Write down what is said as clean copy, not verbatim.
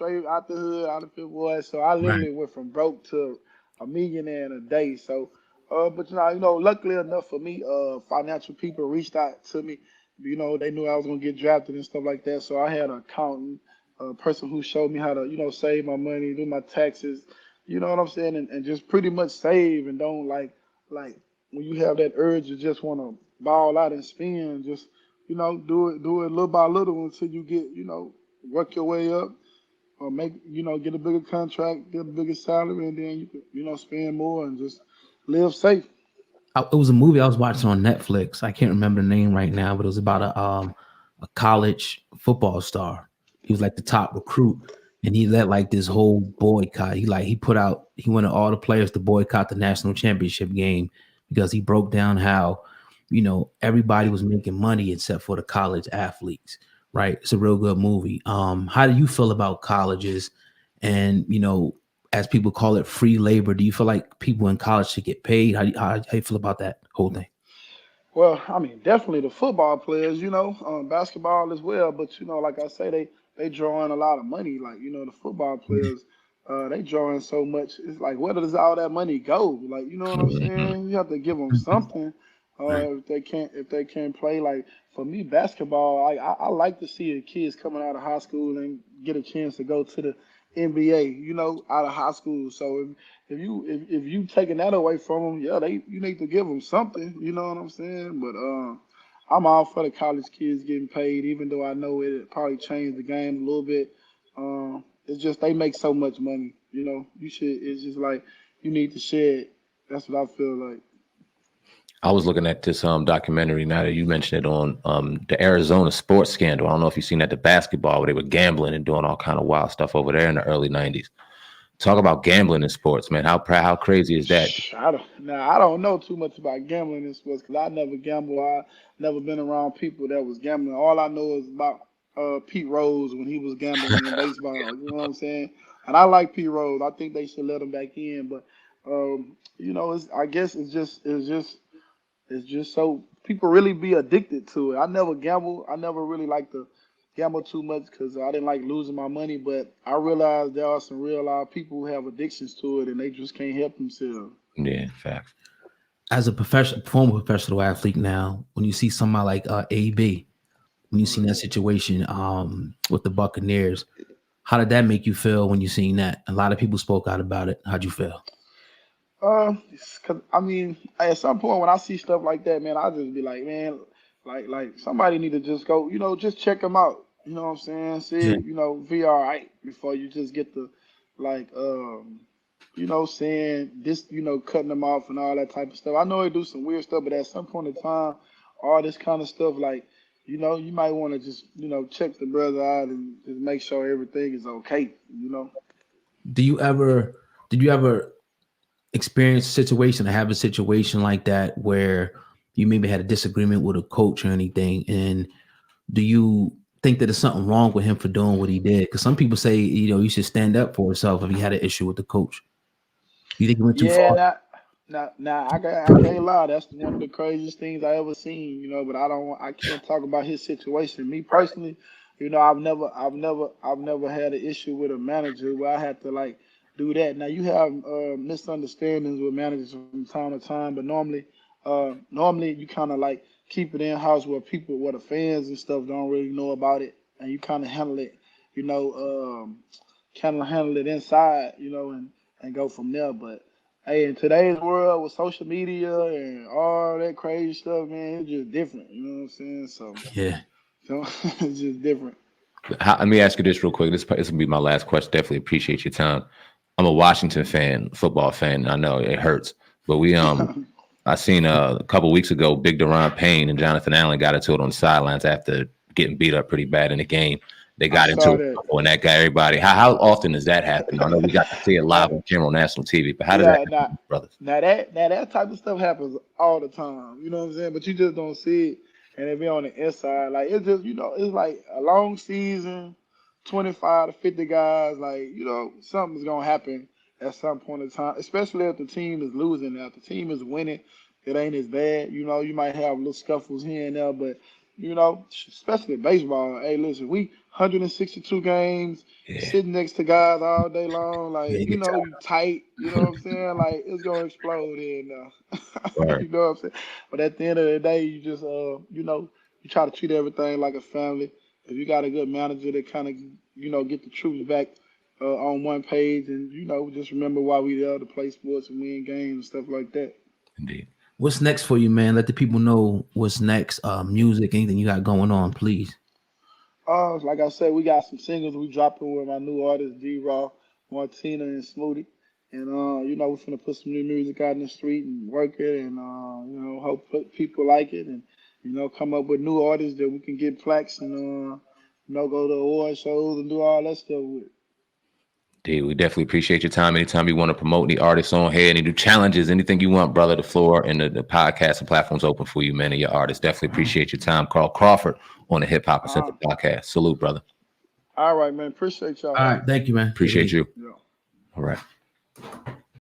straight out the hood, out of Fit Boy. So I Right. literally went from broke to a millionaire in a day. So, but luckily enough for me, financial people reached out to me. They knew I was gonna get drafted and stuff like that. So I had an accountant, a person who showed me how to, save my money, do my taxes. You know what I'm saying, and just pretty much save and don't like when you have that urge to just want to ball out and spend, just do it little by little until you get, work your way up or make, get a bigger contract, get a bigger salary, and then you can, spend more and just live safe. It was a movie I was watching on Netflix. I can't remember the name right now, but it was about a college football star. He was like the top recruit, and he led like this whole boycott. He wanted all the players to boycott the national championship game because he broke down how everybody was making money except for the college athletes. Right? It's a real good movie. How do you feel about colleges and as people call it, free labor? Do you feel like people in college should get paid? How you feel about that whole thing? Well, I mean, definitely the football players, basketball as well. But like I say, they draw in a lot of money. Like the football Yeah. players, they draw in so much. It's like, where does all that money go? Like, you know what I'm saying? You have to give them something. Right. If they can't play, like for me, basketball, I like to see the kids coming out of high school and get a chance to go to the NBA. Out of high school. So if you taking that away from them, yeah, you need to give them something. You know what I'm saying? But I'm all for the college kids getting paid, even though I know it probably changed the game a little bit. It's just they make so much money. You should. It's just like you need to share it. That's what I feel like. I was looking at this documentary now that you mentioned it on the Arizona sports scandal. I don't know if you've seen that, the basketball where they were gambling and doing all kind of wild stuff over there in the early '90s. Talk about gambling in sports, man. How crazy is that? I don't know too much about gambling in sports because I never gambled. I never been around people that was gambling. All I know is about Pete Rose when he was gambling in baseball. You know what I'm saying? And I like Pete Rose. I think they should let him back in. But I guess it's just so people really be addicted to it. I never gamble. I never really like to gamble too much because I didn't like losing my money. But I realized there are some real live people who have addictions to it and they just can't help themselves. Yeah, facts. As a professional, former professional athlete now, when you see somebody like AB, when you seen that situation with the Buccaneers, how did that make you feel when you seen that? A lot of people spoke out about it. How'd you feel? Cause I mean, at some point when I see stuff like that, man, I just be like, man, like somebody need to just go, just check them out. You know what I'm saying? Yeah. See, be all right before you just get the like, saying this, cutting them off and all that type of stuff. I know they do some weird stuff, but at some point in time, all this kind of stuff, like, you might want to just, check the brother out and just make sure everything is okay. Do you ever? Did you ever experience a situation or have a situation like that where you maybe had a disagreement with a coach or anything, and do you think that there's something wrong with him for doing what he did? Because some people say you should stand up for yourself if you had an issue with the coach. You think he went too Yeah, far? now I can't lie. That's one of the craziest things I ever seen. But I can't talk about his situation. Me personally, I've never had an issue with a manager where I had to like do that. Now you have misunderstandings with managers from time to time, but normally you kind of like keep it in house where the fans and stuff don't really know about it, and you kind of handle it, you know, um, kind of handle it inside, and go from there. But hey, in today's world with social media and all that crazy stuff, man, it's just different. You know what I'm saying? Yeah. So it's just different. Let me ask you this real quick. This will be my last question. Definitely appreciate your time. I'm a Washington fan, football fan. I know it hurts, but I seen a couple weeks ago, Big Deron Payne and Jonathan Allen got into it on the sidelines after getting beat up pretty bad in the game. They I got into saw it that. and that got everybody. How often does that happen? I know we got to see it live Now, on camera on national TV, but how does that yeah, now, happen, brothers? now that type of stuff happens all the time. You know what I'm saying? But you just don't see it, and it be on the inside. Like it's just it's like a long season, 25 to 50 guys. Like something's gonna happen at some point in time. Especially if the team is losing. Now, if the team is winning, it ain't as bad. You might have little scuffles here and there, but you know, especially baseball. Hey, listen, we 162 games, Yeah, sitting next to guys all day long. Yeah, Like, you get know, you tight. You know what I'm saying? Like, it's gonna explode in. right. You know what I'm saying? But at the end of the day, you just, you know, you try to treat everything like a family. If you got a good manager that kind of, you know, get the troops back on one page, and you know, just remember why we there to play sports and win games and stuff like that. Indeed. What's next for you, man? Let the people know what's next. Music, anything you got going on, please. Like I said, we got some singles we dropping with my new artist D Raw, Martina, and Smoothie. And you know, we're finna put some new music out in the street and work it, and you know, hope people like it, and you know, come up with new artists that we can get plaques and you know, go to award shows and do all that stuff with. Dude, we definitely appreciate your time. Anytime you want to promote any artists on here, any new challenges, anything you want, brother, the floor and the podcast and platforms open for you, man, and your artists. Definitely appreciate your time. Carl Crawford on the Hip Hop Uh, Uncensored podcast. Salute, brother. all right, man. Appreciate y'all. All right, thank you, man. Take it Appreciate easy. you. Yeah. All right.